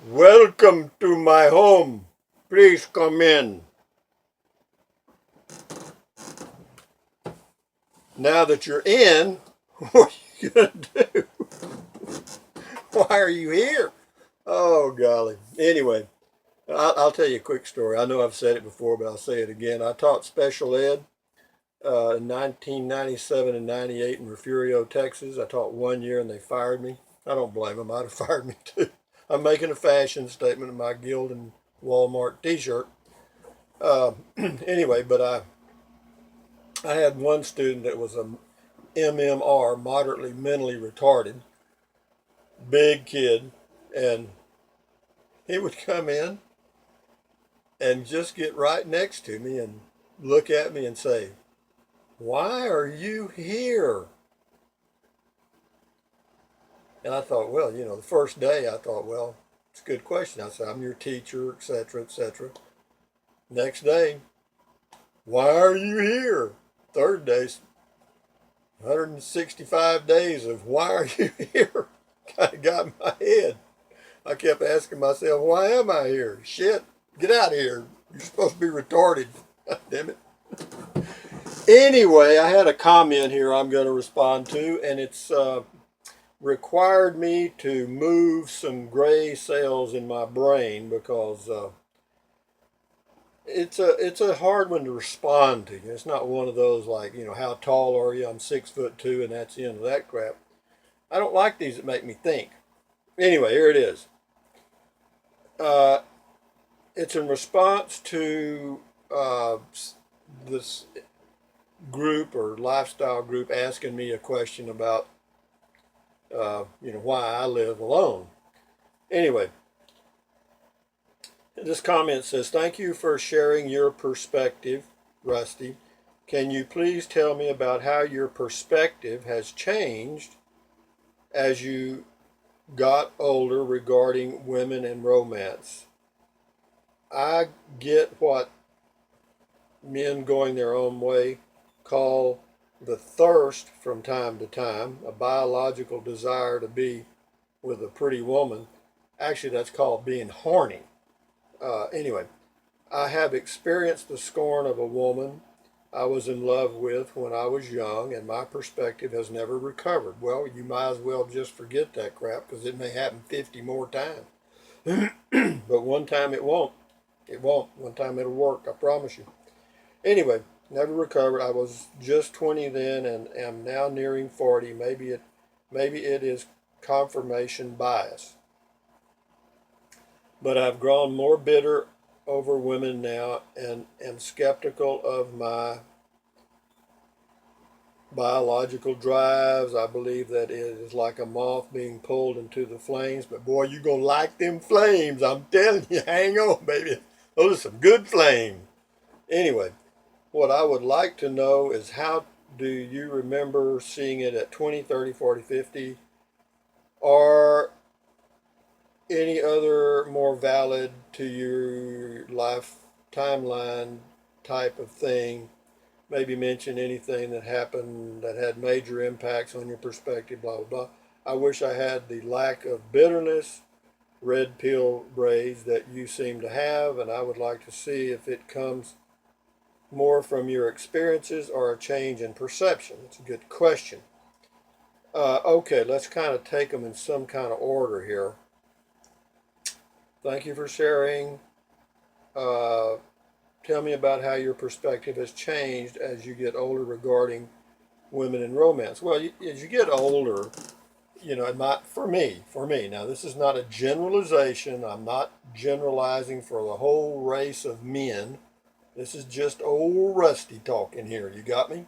Welcome to my home. Please come in. Now that you're in, what are you going to do? Why are you here? Oh, golly. Anyway, I'll tell you a quick story. I know I've said it before, but I'll say it again. I taught special ed in 1997 and 98 in Refugio, Texas. I taught 1 year and they fired me. I don't blame them. I'd have fired me too. I'm making a fashion statement in my Guild and Walmart t shirt. Anyway, but I had one student that was a MMR, moderately mentally retarded, big kid, and he would come in and just get right next to me and look at me and say, "Why are you here?" And I thought, well, the first day I thought, well, it's a good question. I said, "I'm your teacher, etc., etc." Next day, "Why are you here?" Third day, 165 days of "Why are you here?" kind of got in my head. I kept asking myself, why am I here? Shit, get out of here. You're supposed to be retarded. God damn it. Anyway, I had a comment here I'm going to respond to, and it's required me to move some gray cells in my brain because it's a hard one to respond to. It's not one of those like, how tall are you? I'm 6'2" and that's the end of that crap. I don't like these that make me think. Anyway, here it is. Uh, it's in response to this group or lifestyle group asking me a question about why I live alone. Anyway, this comment says, "Thank you for sharing your perspective, Rusty. Can you please tell me about how your perspective has changed as you got older regarding women and romance? I get what men going their own way call the thirst from time to time, a biological desire to be with a pretty woman. Actually, that's called being horny. Anyway, I have experienced the scorn of a woman I was in love with when I was young, and my perspective has never recovered." Well, you might as well just forget that crap because it may happen 50 more times. But one time it won't. It won't. One time it'll work, I promise you. Anyway, never recovered. I was just 20 then and am now nearing 40. Maybe it is confirmation bias. But I've grown more bitter over women now and am skeptical of my biological drives. I believe that it is like a moth being pulled into the flames. But boy, you gonna like them flames. I'm telling you, hang on, baby. Those are some good flames. Anyway, what I would like to know is how do you remember seeing it at 20, 30, 40, 50? Or any other more valid to your life timeline type of thing? Maybe mention anything that happened that had major impacts on your perspective, blah, blah, blah. I wish I had the lack of bitterness, red pill braids that you seem to have, and I would like to see if it comes more from your experiences or a change in perception. It's a good question. Okay, let's kind of take them in some kind of order here. Thank you for sharing. Uh, Tell me about how your perspective has changed as you get older regarding women in romance. Well, as you get older, for me, now this is not a generalization. I'm not generalizing for the whole race of men. This is just old Rusty talking here. You got me?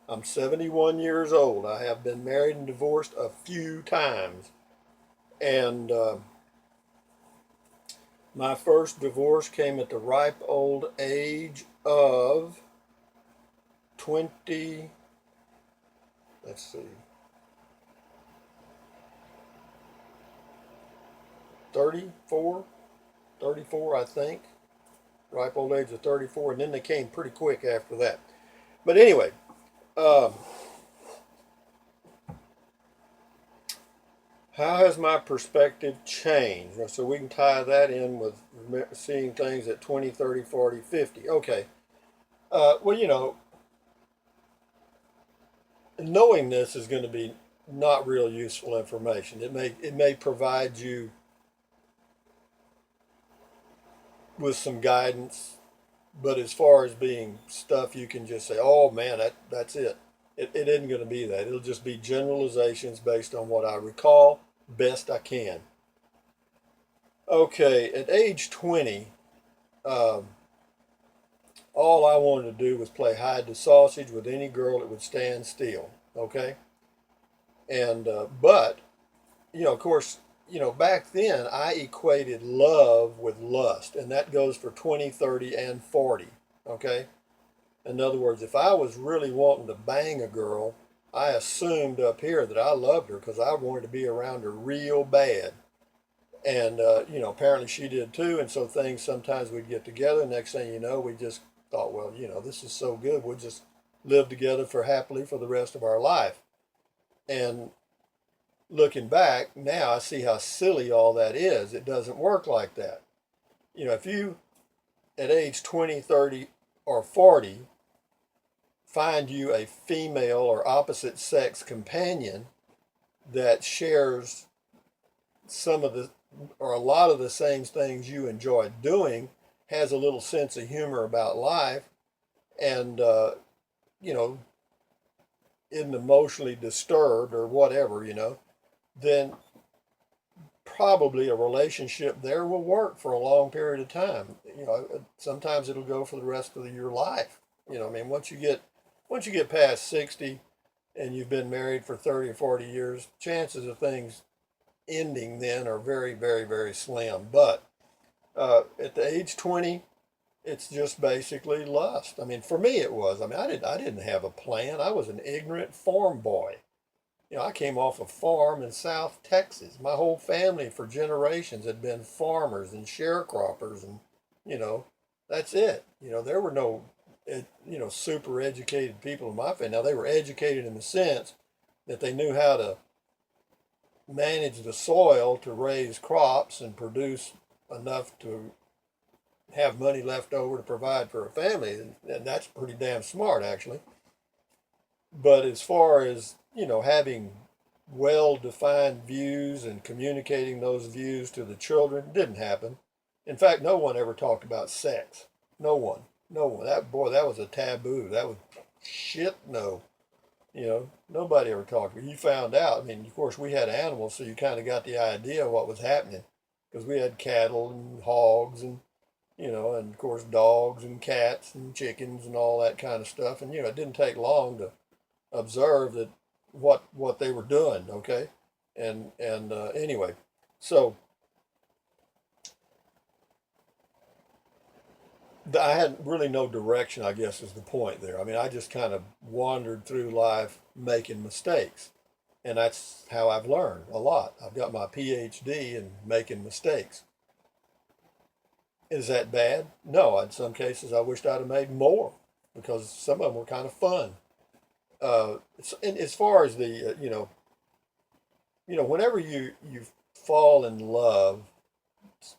I'm 71 years old. I have been married and divorced a few times. And my first divorce came at the ripe old age of 20, let's see, 34, 34, I think. Ripe old age of 34. And then they came pretty quick after that. But anyway, um, How has my perspective changed? So we can tie that in with seeing things at 20, 30, 40, 50. Okay. Well, knowing this is going to be not real useful information. It may provide you with some guidance, but as far as being stuff you can just say, oh man, that's it. It isn't going to be that. It'll just be generalizations based on what I recall best I can. Okay, at age 20, um, all I wanted to do was play hide the sausage with any girl that would stand still. Okay, and but of course, back then I equated love with lust, and that goes for 20, 30, and 40. Okay, in other words, if I was really wanting to bang a girl, I assumed up here that I loved her because I wanted to be around her real bad. And, apparently she did too. And so things sometimes we'd get together. Next thing you know, we just thought, well, this is so good. We'll just live together for happily for the rest of our life. And looking back now, I see how silly all that is. It doesn't work like that. If you at age 20, 30, or 40 find you a female or opposite sex companion that shares some of the or a lot of the same things you enjoy doing, has a little sense of humor about life, and you know isn't emotionally disturbed or whatever, then probably a relationship there will work for a long period of time. Sometimes it'll go for the rest of your life. I mean, once you get past 60 and you've been married for 30 or 40 years, chances of things ending then are very, very, very slim. But at the age 20, it's just basically lust. I mean, for me it was. I mean, I didn't have a plan. I was an ignorant farm boy. I came off a farm in South Texas. My whole family for generations had been farmers and sharecroppers, and you know, that's it. There were no, super educated people in my family. Now they were educated in the sense that they knew how to manage the soil to raise crops and produce enough to have money left over to provide for a family, and that's pretty damn smart actually. But as far as having well-defined views and communicating those views to the children, didn't happen. In fact, no one ever talked about sex. No one, no one. That was a taboo. That was shit. No, nobody ever talked. You found out. I mean, of course, we had animals, so you kind of got the idea of what was happening because we had cattle and hogs and and of course dogs and cats and chickens and all that kind of stuff. And it didn't take long to observe that what they were doing. Okay, and anyway, so I had really no direction, I guess, is the point there. I mean, I just kind of wandered through life making mistakes. And that's how I've learned a lot. I've got my PhD in making mistakes. Is that bad? No. In some cases, I wished I'd have made more because some of them were kind of fun. And as far as the, whenever you fall in love,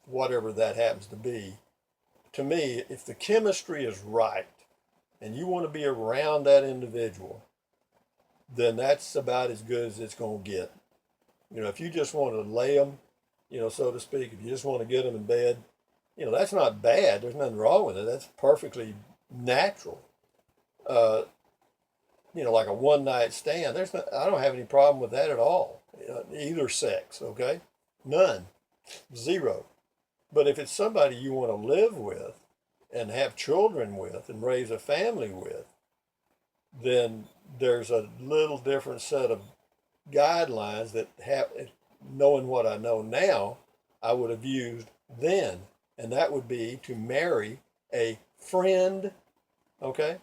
whatever that happens to me, if the chemistry is right and you want to be around that individual, then that's about as good as it's going to get. If you just want to lay them, so to speak, if you just want to get them in bed, that's not bad. There's nothing wrong with it. That's perfectly natural. Uh, like a one night stand. I don't have any problem with that at all. Either sex, okay? None. Zero. But if it's somebody you want to live with and have children with and raise a family with, then there's a little different set of guidelines that knowing what I know now, I would have used then. And that would be to marry a friend, okay?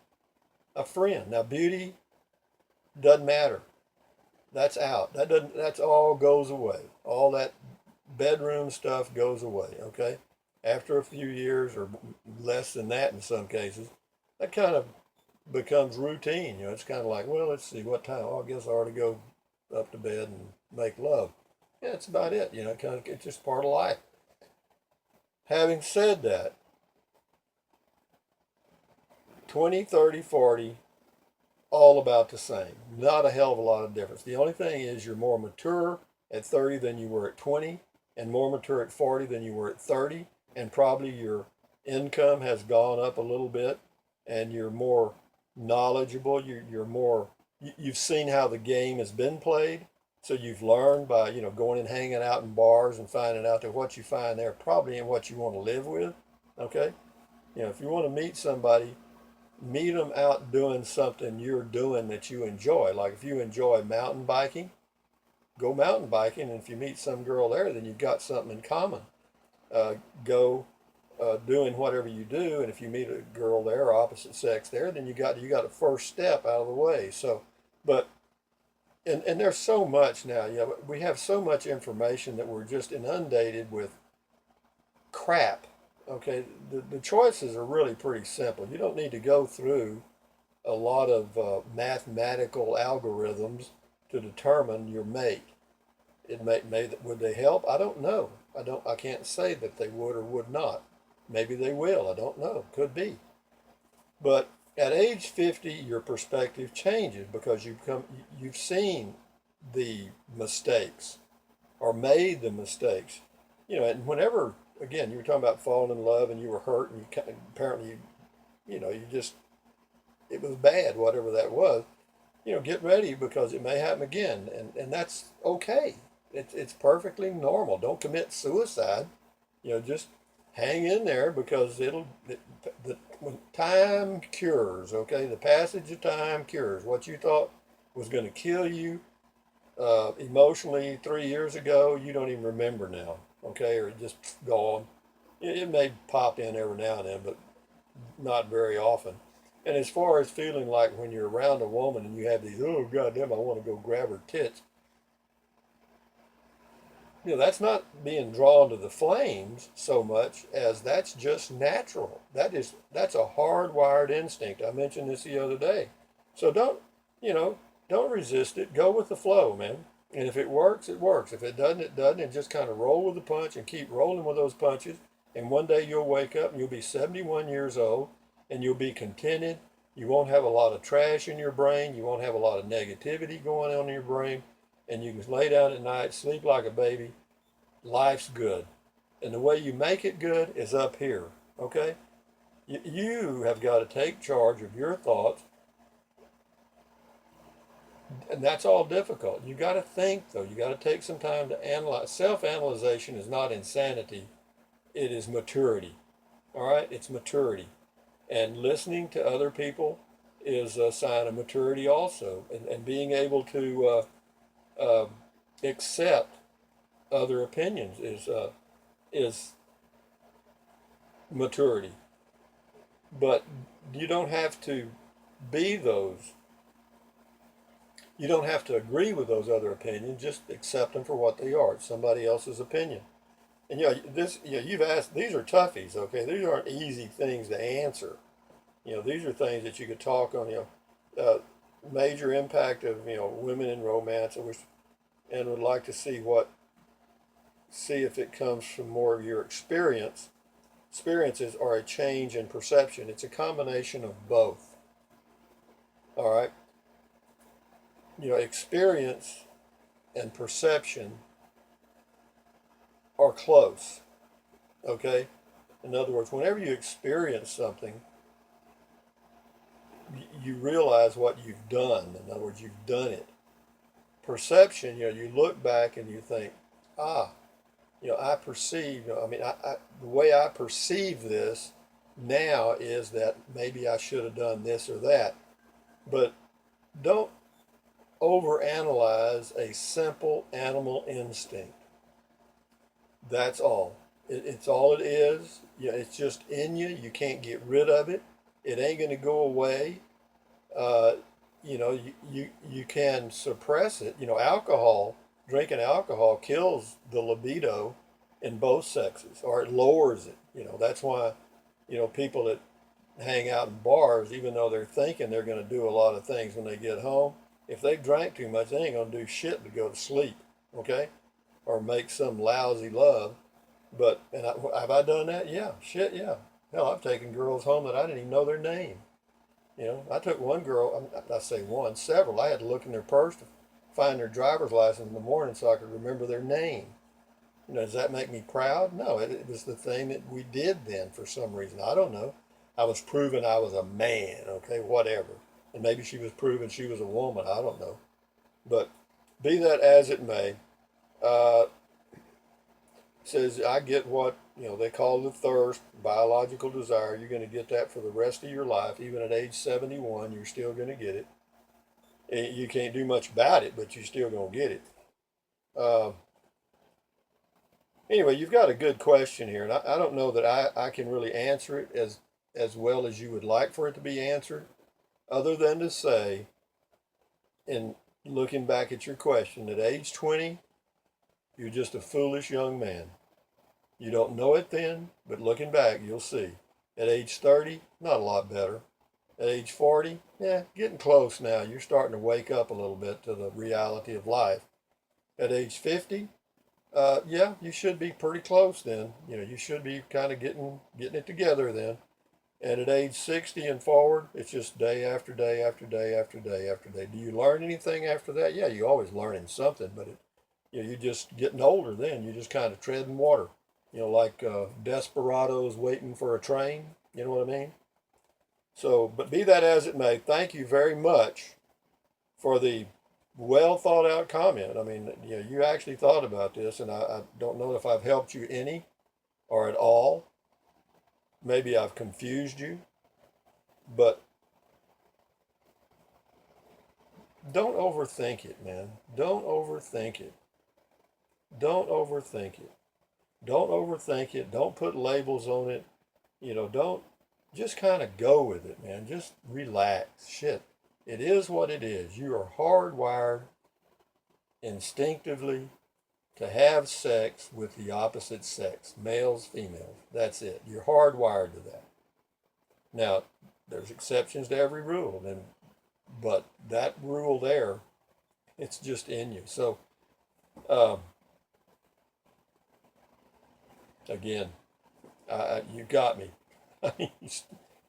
A friend. Now, beauty doesn't matter. That's out. That's all goes away. All that bedroom stuff goes away, okay? After a few years or less than that in some cases, that kind of becomes routine. It's kind of like, well, let's see what time. Oh, I guess I ought to go up to bed and make love. Yeah, that's about it. Kind of, it's just part of life. Having said that, 20, 30, 40, all about the same. Not a hell of a lot of difference. The only thing is you're more mature at 30 than you were at 20, and more mature at 40 than you were at 30, and probably your income has gone up a little bit, and you're more knowledgeable. You're more, you've seen how the game has been played. So you've learned by, going and hanging out in bars and finding out that what you find there probably ain't what you want to live with. Okay? If you want to meet somebody, meet them out doing something you're doing that you enjoy. Like if you enjoy mountain biking, go mountain biking. And if you meet some girl there, then you've got something in common. Go doing whatever you do. And if you meet a girl there, opposite sex there, then you got a first step out of the way. So, but and there's so much now. We have so much information that we're just inundated with crap. Okay, the choices are really pretty simple. You don't need to go through a lot of mathematical algorithms to determine your mate. Would they help? I don't know. I can't say that they would or would not. Maybe they will. I don't know. Could be. But at age 50, your perspective changes because you've seen the mistakes or made the mistakes. And whenever, again, you were talking about falling in love and you were hurt and apparently you just, it was bad, whatever that was. Get ready because it may happen again, and that's okay. It's perfectly normal. Don't commit suicide. Just hang in there because when time cures. Okay, the passage of time cures. What you thought was going to kill you emotionally 3 years ago, you don't even remember now. Okay, or just gone. It may pop in every now and then, but not very often. And as far as feeling like when you're around a woman and you have these, oh goddamn, I want to go grab her tits, that's not being drawn to the flames so much as that's just natural. That's a hardwired instinct. I mentioned this the other day. So you know, don't resist it. Go with the flow, man. And if it works, it works. If it doesn't, it doesn't. And just kind of roll with the punch and keep rolling with those punches. And one day you'll wake up and you'll be 71 years old and you'll be contented. You won't have a lot of trash in your brain. You won't have a lot of negativity going on in your brain. And you can lay down at night, sleep like a baby. Life's good. And the way you make it good is up here. Okay? You have got to take charge of your thoughts. And that's all difficult. You got to think, though. You got to take some time to analyze. Self-analyzation is not insanity. It is maturity. All right? It's maturity. And listening to other people is a sign of maturity also. And being able to accept other opinions is maturity. But you don't have to be those. You don't have to agree with those other opinions. Just accept them for what they are. It's somebody else's opinion. And you've asked. These are toughies. Okay, these aren't easy things to answer. These are things that you could talk on. Major impact of women in romance. I wish and would like to see if it comes from more of your experiences or a change in perception. It's a combination of both. All right. Experience and perception are close. Okay. In other words, whenever you experience something, you realize what you've done. In other words, you've done it. Perception, you look back and you think, I perceive, the way I perceive this now is that maybe I should have done this or that. But don't overanalyze a simple animal instinct. That's all. It's all it is. It's just in you. You can't get rid of it. It ain't going to go away. Uh, you can suppress it. Drinking alcohol kills the libido in both sexes, or it lowers it. That's why, people that hang out in bars, even though they're thinking they're going to do a lot of things when they get home, if they drank too much, they ain't going to do shit but go to sleep. Okay? or make some lousy love. But have I done that? Yeah, shit, yeah. Hell, I've taken girls home that I didn't even know their name. I took one girl. I say one, several. I had to look in their purse to find their driver's license in the morning so I could remember their name. Does that make me proud? No, it was the thing that we did then for some reason. I don't know. I was proving I was a man, okay, whatever. And maybe she was proving she was a woman. I don't know. But be that as it may, uh, says I get what they call the thirst, biological desire. You're going to get that for the rest of your life. Even at age 71, you're still going to get it. You can't do much about it, but you're still going to get it. Uh, anyway, you've got a good question here, and I don't know that I can really answer it as well as you would like for it to be answered, other than to say, in looking back at your question, at age 20, you're just a foolish young man. You don't know it then, but looking back, you'll see. At age 30, not a lot better. At age 40, yeah, getting close now. You're starting to wake up a little bit to the reality of life. At age 50, yeah, you should be pretty close then. You should be kind of getting it together then. And at age 60 and forward, it's just day after day after day after day after day. Do you learn anything after that? Yeah, you always learning something, but you're just getting older then. You're just kind of treading water. Like desperados waiting for a train. You know what I mean? So, but be that as it may, thank you very much for the well thought out comment. I mean, you actually thought about this, and I don't know if I've helped you any or at all. Maybe I've confused you, but don't overthink it, man. Don't overthink it. Don't overthink it. Don't overthink it. Don't put labels on it. Don't just kind of go with it, man. Just relax. Shit. It is what it is. You are hardwired instinctively to have sex with the opposite sex, males, females. That's it. You're hardwired to that. Now, there's exceptions to every rule, but that rule there, it's just in you. So, um, again, you got me.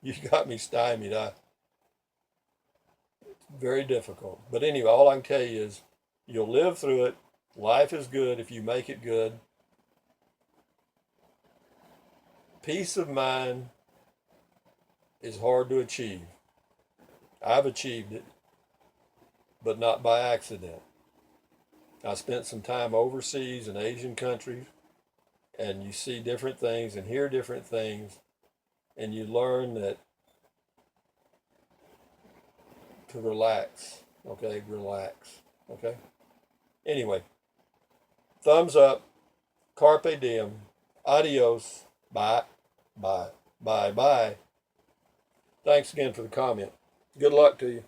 You got me stymied. Very difficult. But anyway, all I can tell you is you'll live through it. Life is good if you make it good. Peace of mind is hard to achieve. I've achieved it, but not by accident. I spent some time overseas in Asian countries, and you see different things and hear different things, and you learn that to relax. Okay, relax. Okay. Anyway, thumbs up. Carpe diem. Adios. Bye. Bye. Bye. Bye. Thanks again for the comment. Good luck to you.